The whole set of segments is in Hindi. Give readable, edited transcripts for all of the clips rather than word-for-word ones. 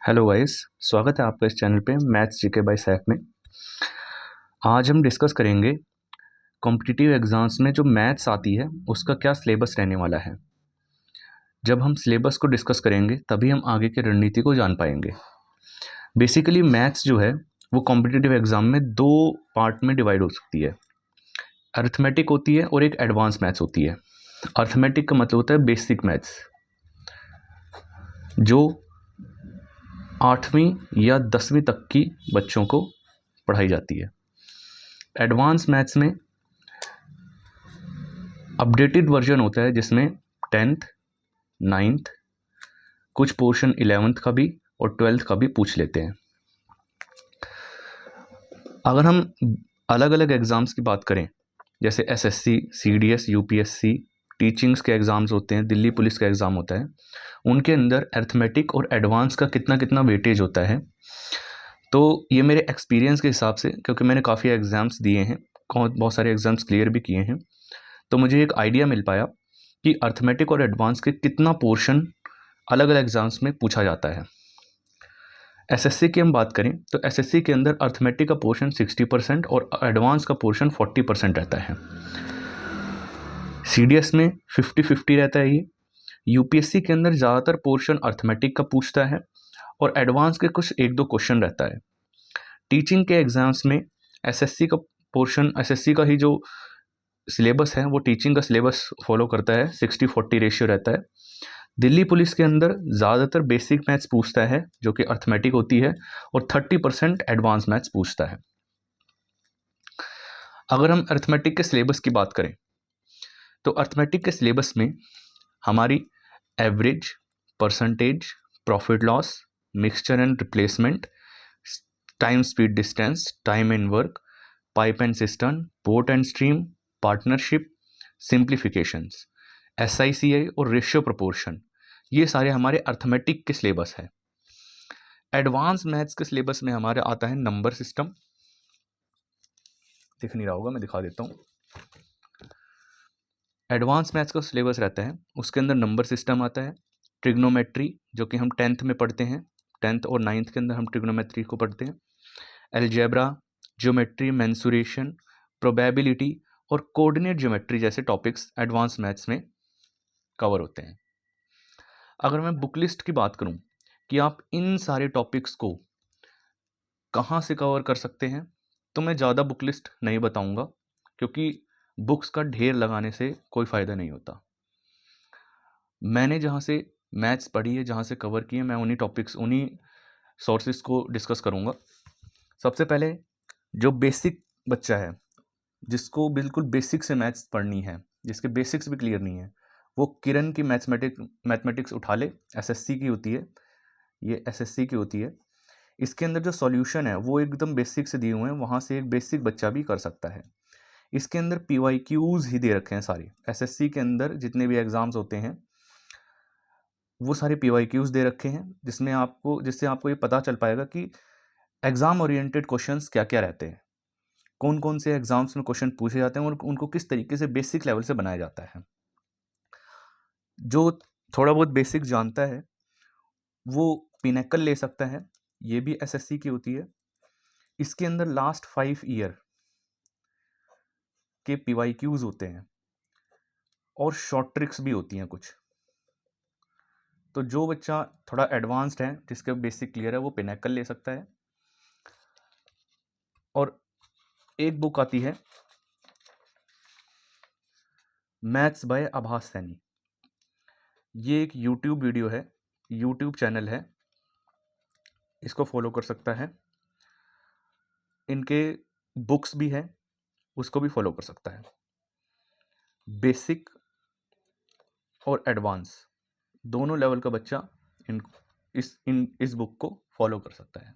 हेलो गाइस, स्वागत है आपका इस चैनल पे मैथ्स जीके बाय सैफ में। आज हम डिस्कस करेंगे कॉम्पिटिटिव एग्ज़ाम्स में जो मैथ्स आती है उसका क्या सिलेबस रहने वाला है। जब हम सिलेबस को डिस्कस करेंगे तभी हम आगे की रणनीति को जान पाएंगे। बेसिकली मैथ्स जो है वो कॉम्पिटिटिव एग्ज़ाम में दो पार्ट में डिवाइड हो सकती है। अरिथमेटिक होती है और एक एडवांस मैथ्स होती है। अरिथमेटिक का मतलब होता है बेसिक मैथ्स, जो 8वीं या 10वीं तक की बच्चों को पढ़ाई जाती है। एडवांस मैथ्स में अपडेटेड वर्जन होता है जिसमें 10th, 9th, कुछ पोर्शन 11th का भी और 12th का भी पूछ लेते हैं। अगर हम अलग अलग एग्ज़ाम्स की बात करें, जैसे एसएससी, सीडीएस, यूपीएससी, टीचिंग्स के एग्ज़ाम्स होते हैं, दिल्ली पुलिस का एग्ज़ाम होता है, उनके अंदर अरिथमेटिक और एडवांस का कितना कितना वेटेज होता है। तो ये मेरे एक्सपीरियंस के हिसाब से, क्योंकि मैंने काफ़ी एग्ज़ाम्स दिए हैं, बहुत सारे एग्ज़ाम्स क्लियर भी किए हैं, तो मुझे एक आइडिया मिल पाया कि अरिथमेटिक और एडवांस के कितना पोर्शन अलग अलग एग्ज़ाम्स में पूछा जाता है। एसएससी की हम बात करें तो एसएससी के अंदर अरिथमेटिक का पोर्शन 60% और एडवांस का पोर्शन 40% रहता है। सीडीएस में 50-50 रहता है ये। यूपीएससी के अंदर ज़्यादातर पोर्शन अरिथमेटिक का पूछता है और एडवांस के कुछ एक दो क्वेश्चन रहता है। टीचिंग के एग्ज़ाम्स में एसएससी का पोर्शन, एसएससी का ही जो सिलेबस है वो टीचिंग का सिलेबस फॉलो करता है, 60-40 रेशियो रहता है। दिल्ली पुलिस के अंदर ज़्यादातर बेसिक मैथ्स पूछता है जो कि अरिथमेटिक होती है और 30% एडवांस मैथ्स पूछता है। अगर हम अरिथमेटिक के सिलेबस की बात करें तो अरिथमेटिक के सिलेबस में हमारी average, percentage, profit loss, mixture and replacement, time speed distance, time and work, pipe and cistern, boat and stream, partnership, simplifications, SI CI और रेशियो प्रोपोर्शन, ये सारे हमारे अरिथमेटिक के सिलेबस है। एडवांस मैथ्स के सिलेबस में हमारे आता है नंबर सिस्टम। दिख नहीं रहा होगा, मैं दिखा देता हूँ। एडवांस मैथ्स का सिलेबस रहता है, उसके अंदर नंबर सिस्टम आता है, ट्रिग्नोमेट्री जो कि हम 10th में पढ़ते हैं, 10th और 9th के अंदर हम ट्रिग्नोमेट्री को पढ़ते हैं, अलजेब्रा, ज्योमेट्री, मेंसुरेशन, प्रोबेबिलिटी और कोऑर्डिनेट ज्योमेट्री जैसे टॉपिक्स एडवांस मैथ्स में कवर होते हैं। अगर मैं बुक लिस्ट की बात करूं कि आप इन सारे टॉपिक्स को कहां से कवर कर सकते हैं, तो मैं ज़्यादा बुक लिस्ट नहीं बताऊंगा, क्योंकि बुक्स का ढेर लगाने से कोई फ़ायदा नहीं होता। मैंने जहां से मैथ्स पढ़ी है, जहां से कवर किए, मैं उन्हीं टॉपिक्स, उन्हीं सोर्सेज को डिस्कस करूंगा। सबसे पहले जो बेसिक बच्चा है, जिसको बिल्कुल बेसिक से मैथ्स पढ़नी है, जिसके बेसिक्स भी क्लियर नहीं है, वो किरण की मैथमेटिक्स उठा ले। एसएससी की होती है, ये एसएससी की होती है। इसके अंदर जो सॉल्यूशन है वो एकदम बेसिक से दिए हुए हैं, वहाँ से एक बेसिक बच्चा भी कर सकता है। इसके अंदर पीवाईक्यूज ही दे रखे हैं सारे। एसएससी के अंदर जितने भी एग्ज़ाम्स होते हैं वो सारे पीवाईक्यूज दे रखे हैं, जिससे आपको ये पता चल पाएगा कि एग्ज़ाम ओरिएंटेड क्वेश्चंस क्या क्या रहते हैं, कौन कौन से एग्ज़ाम्स में क्वेश्चन पूछे जाते हैं और उनको किस तरीके से बेसिक लेवल से बनाया जाता है। जो थोड़ा बहुत बेसिक जानता है वो पिनेकल ले सकता है, ये भी एसएससी की होती है। इसके अंदर लास्ट 5 ईयर के पीवाईक्यूज होते हैं और शॉर्ट ट्रिक्स भी होती हैं कुछ। तो जो बच्चा थोड़ा एडवांस्ड है, जिसके बेसिक क्लियर है, वो पिनेकल ले सकता है। और एक बुक आती है मैथ्स बाय आभास सैनी, ये एक यूट्यूब वीडियो है, यूट्यूब चैनल है, इसको फॉलो कर सकता है। इनके बुक्स भी हैं, उसको भी फॉलो कर सकता है। बेसिक और एडवांस दोनों लेवल का बच्चा इस बुक को फॉलो कर सकता है।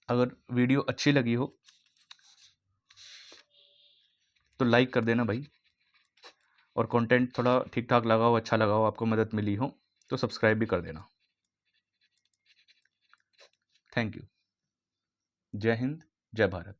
अगर वीडियो अच्छी लगी हो तो लाइक कर देना भाई, और कंटेंट थोड़ा ठीक ठाक लगा हो, अच्छा लगा हो, आपको मदद मिली हो तो सब्सक्राइब भी कर देना। Thank you. जय हिंद, जय भारत।